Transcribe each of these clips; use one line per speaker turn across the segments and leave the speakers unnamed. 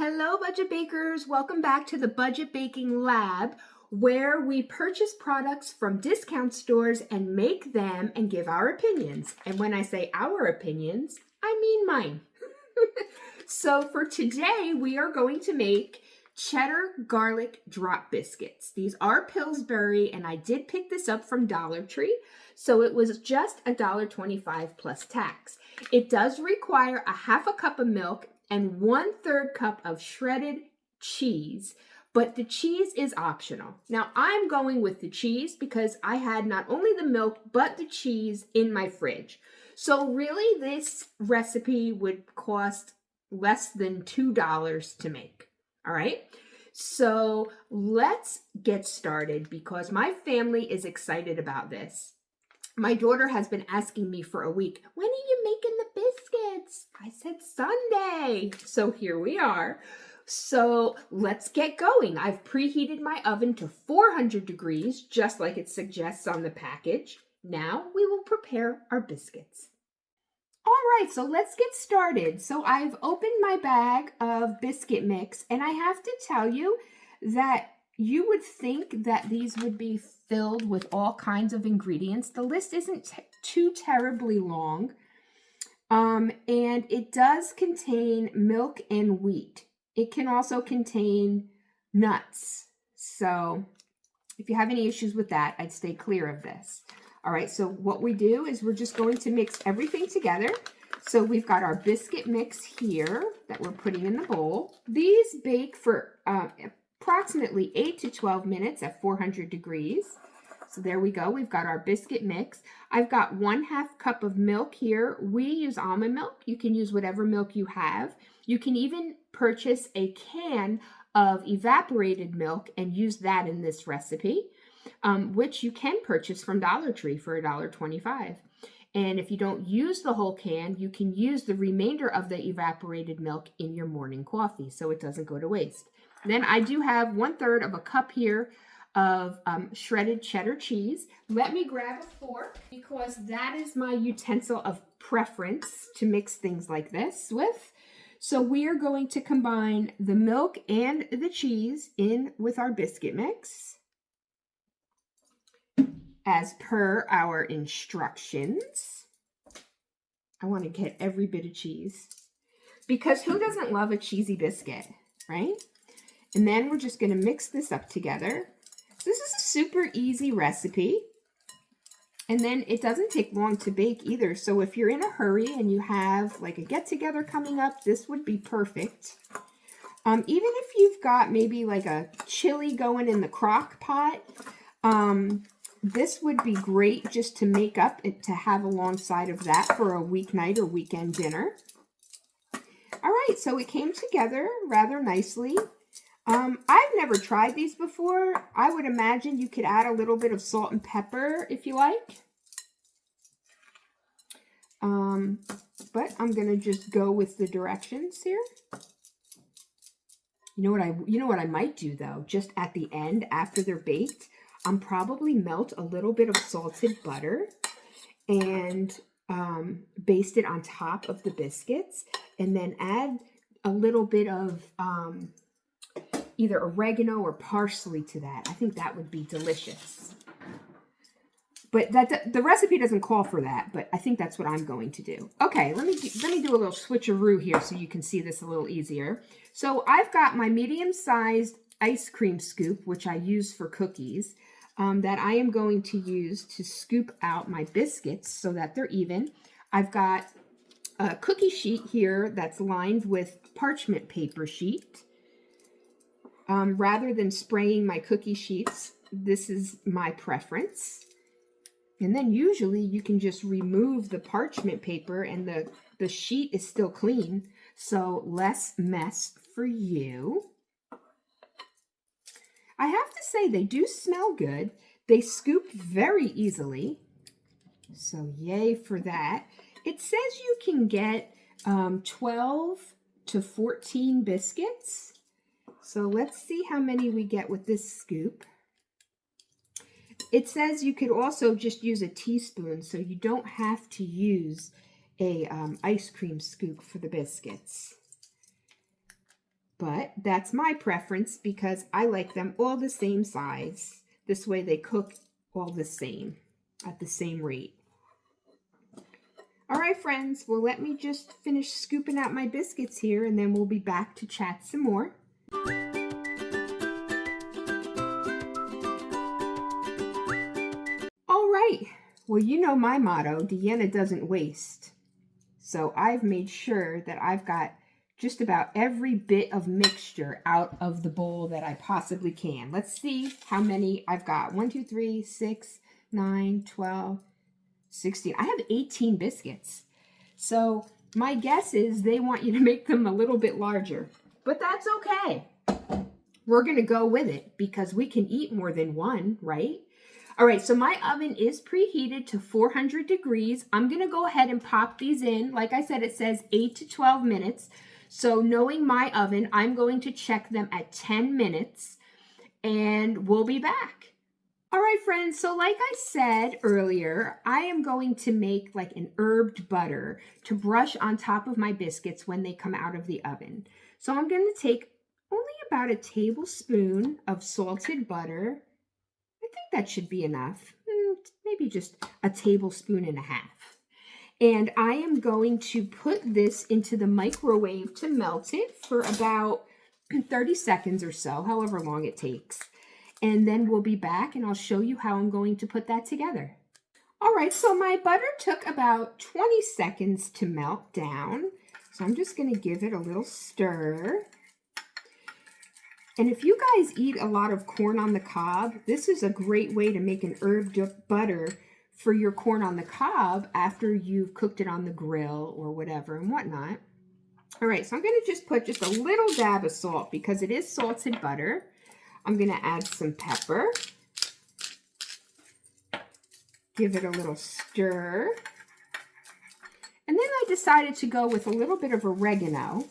Hello, Budget Bakers. Welcome back to the Budget Baking Lab, where we purchase products from discount stores and make them and give our opinions. And when I say our opinions, I mean mine. So for today, we are going to make cheddar garlic drop biscuits. These are Pillsbury, and I did pick this up from Dollar Tree. So it was just $1.25 plus tax. It does require a half a cup of milk and 1/3 cup of shredded cheese, but the cheese is optional. Now I'm going with the cheese because I had not only the milk, but the cheese in my fridge. So really this recipe would cost less than $2 to make. All right. So let's get started because my family is excited about this. My daughter has been asking me for a week, when are you making the biscuits? I said Sunday. So here we are. So let's get going. I've preheated my oven to 400 degrees, just like it suggests on the package. Now we will prepare our biscuits. All right, so let's get started. So I've opened my bag of biscuit mix, and I have to tell you that you would think that these would be filled with all kinds of ingredients. The list isn't too terribly long, and it does contain milk and wheat. It can also contain nuts. So if you have any issues with that, I'd stay clear of this. All right, so what we do is we're just going to mix everything together. So we've got our biscuit mix here that we're putting in the bowl. These bake for approximately 8 to 12 minutes at 400 degrees. So there we go. We've got our biscuit mix. I've got 1/2 cup of milk here. We use almond milk. You can use whatever milk you have. You can even purchase a can of evaporated milk and use that in this recipe, which you can purchase from Dollar Tree for $1.25. And if you don't use the whole can, you can use the remainder of the evaporated milk in your morning coffee so it doesn't go to waste. Then I do have 1/3 of a cup here of shredded cheddar cheese. Let me grab a fork because that is my utensil of preference to mix things like this with. So we are going to combine the milk and the cheese in with our biscuit mix as per our instructions. I want to get every bit of cheese because who doesn't love a cheesy biscuit, right? And then we're just going to mix this up together. This is a super easy recipe. And then it doesn't take long to bake either. So if you're in a hurry and you have like a get-together coming up, this would be perfect. Even if you've got maybe like a chili going in the crock pot, this would be great just to make up and to have alongside of that for a weeknight or weekend dinner. All right, so it came together rather nicely. I've never tried these before. I would imagine you could add a little bit of salt and pepper if you like. But I'm gonna just go with the directions here. You know what I might do though, just at the end after they're baked, I'm probably melt a little bit of salted butter and baste it on top of the biscuits, and then add a little bit of either oregano or parsley to that. I think that would be delicious. But the recipe doesn't call for that, but I think that's what I'm going to do. Okay, let me do a little switcheroo here so you can see this a little easier. So I've got my medium-sized ice cream scoop, which I use for cookies, that I am going to use to scoop out my biscuits so that they're even. I've got a cookie sheet here that's lined with parchment paper sheet. Rather than spraying my cookie sheets, this is my preference. And then usually you can just remove the parchment paper and the sheet is still clean. So less mess for you. I have to say they do smell good. They scoop very easily. So yay for that. It says you can get 12 to 14 biscuits. So let's see how many we get with this scoop. It says you could also just use a teaspoon, so you don't have to use a ice cream scoop for the biscuits. But that's my preference because I like them all the same size. This way they cook all the same, at the same rate. All right, friends, well, let me just finish scooping out my biscuits here, and then we'll be back to chat some more. All right, well, you know my motto, Deanna doesn't waste. So I've made sure that I've got just about every bit of mixture out of the bowl that I possibly can. Let's see how many I've got. 1, 2, 3, 6, 9, 12, 16. I have 18 biscuits. So my guess is they want you to make them a little bit larger, but that's okay. We're going to go with it because we can eat more than one, right? All right, so my oven is preheated to 400 degrees. I'm going to go ahead and pop these in. Like I said, it says 8 to 12 minutes. So knowing my oven, I'm going to check them at 10 minutes and we'll be back. All right, friends, so like I said earlier, I am going to make like an herbed butter to brush on top of my biscuits when they come out of the oven. So I'm going to take only about a tablespoon of salted butter. I think that should be enough, maybe just a tablespoon and a half. And I am going to put this into the microwave to melt it for about 30 seconds or so, however long it takes. And then we'll be back and I'll show you how I'm going to put that together. All right, so my butter took about 20 seconds to melt down. So I'm just going to give it a little stir. And if you guys eat a lot of corn on the cob, this is a great way to make an herbed butter for your corn on the cob after you've cooked it on the grill or whatever and whatnot. All right, so I'm going to just put just a little dab of salt because it is salted butter. I'm going to add some pepper. Give it a little stir. And then I decided to go with a little bit of oregano.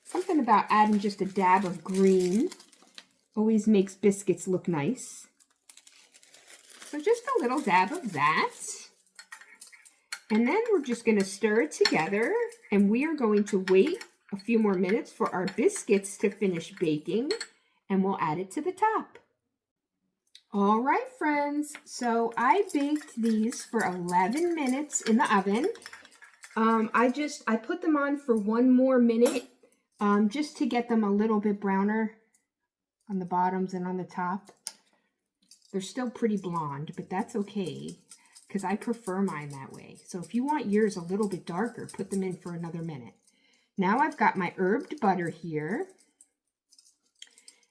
Something about adding just a dab of green always makes biscuits look nice. So just a little dab of that. And then we're just going to stir it together and we are going to wait a few more minutes for our biscuits to finish baking and we'll add it to the top. All right, friends, so I baked these for 11 minutes in the oven. I put them on for one more minute just to get them a little bit browner on the bottoms and on the top. They're still pretty blonde, but that's okay because I prefer mine that way. So if you want yours a little bit darker, put them in for another minute. Now I've got my herbed butter here,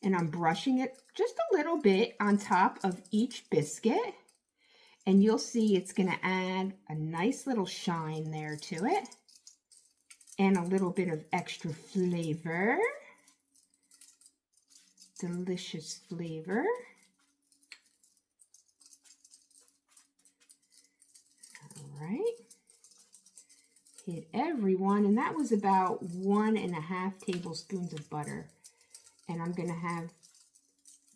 and I'm brushing it just a little bit on top of each biscuit, and you'll see it's going to add a nice little shine there to it, and a little bit of extra flavor, delicious flavor. All right. Hit everyone, and that was about 1.5 tablespoons of butter, and I'm going to have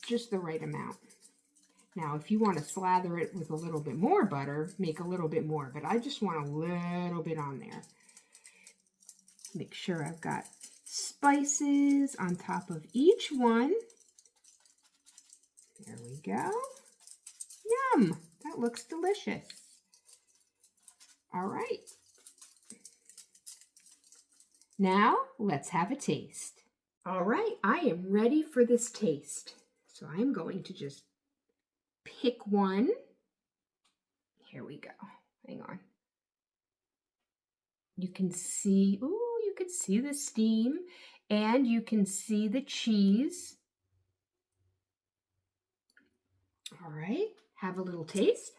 just the right amount. Now if you want to slather it with a little bit more butter, make a little bit more, but I just want a little bit on there. Make sure I've got spices on top of each one. There we go. Yum, that looks delicious. All right. Now, let's have a taste. All right, I am ready for this taste. So I'm going to just pick one. Here we go. Hang on. You can see, ooh, you can see the steam and you can see the cheese. All right, have a little taste.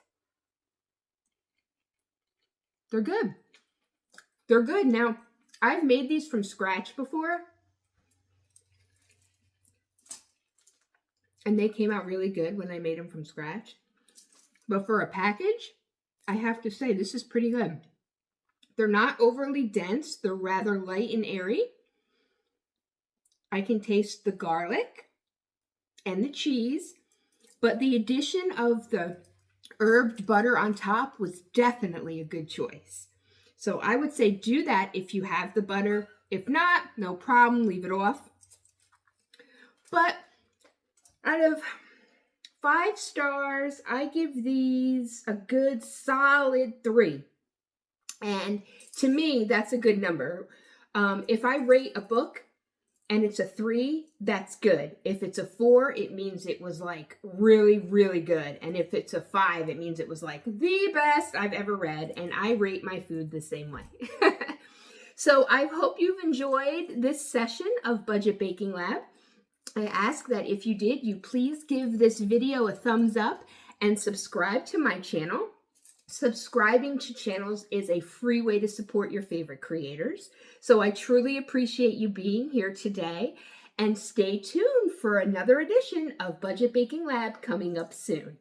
They're good. They're good. Now, I've made these from scratch before, and they came out really good when I made them from scratch. But for a package, I have to say this is pretty good. They're not overly dense. They're rather light and airy. I can taste the garlic and the cheese, but the addition of the herbed butter on top was definitely a good choice. So I would say do that if you have the butter. If not, no problem, leave it off. But out of 5 stars, I give these a good solid 3. And to me, that's a good number. If I rate a book and it's a 3, that's good. If it's a 4, it means it was like really, really good. And if it's a 5, it means it was like the best I've ever read. And I rate my food the same way. So I hope you've enjoyed this session of Budget Baking Lab. I ask that if you did, you please give this video a thumbs up and subscribe to my channel. Subscribing to channels is a free way to support your favorite creators. So I truly appreciate you being here today, and stay tuned for another edition of Budget Baking Lab coming up soon.